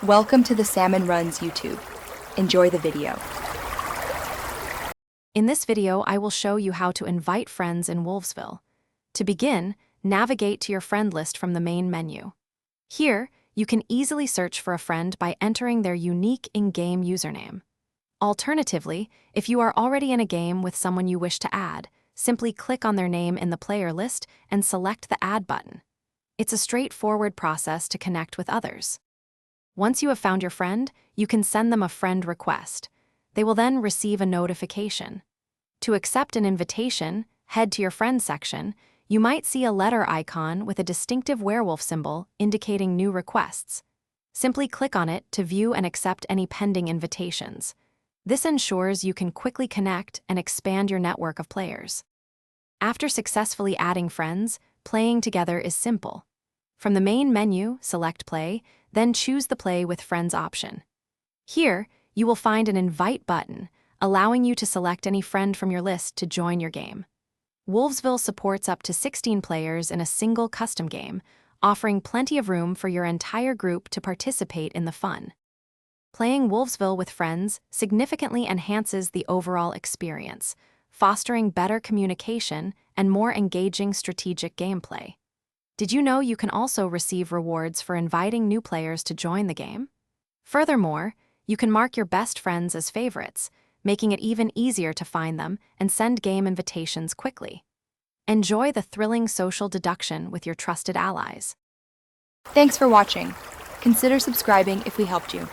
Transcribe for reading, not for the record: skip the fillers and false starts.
Welcome to the Salmon Runs YouTube. Enjoy the video. In this video, I will show you how to invite friends in Wolvesville. To begin, navigate to your friend list from the main menu. Here, you can easily search for a friend by entering their unique in-game username. Alternatively, if you are already in a game with someone you wish to add, simply click on their name in the player list and select the Add button. It's a straightforward process to connect with others. Once you have found your friend, you can send them a friend request. They will then receive a notification. To accept an invitation, head to your Friends section. You might see a letter icon with a distinctive werewolf symbol indicating new requests. Simply click on it to view and accept any pending invitations. This ensures you can quickly connect and expand your network of players. After successfully adding friends, playing together is simple. From the main menu, select Play, then choose the Play with Friends option. Here, you will find an Invite button, allowing you to select any friend from your list to join your game. Wolvesville supports up to 16 players in a single custom game, offering plenty of room for your entire group to participate in the fun. Playing Wolvesville with friends significantly enhances the overall experience, fostering better communication and more engaging strategic gameplay. Did you know you can also receive rewards for inviting new players to join the game? Furthermore, you can mark your best friends as favorites, making it even easier to find them and send game invitations quickly. Enjoy the thrilling social deduction with your trusted allies. Thanks for watching. Consider subscribing if we helped you.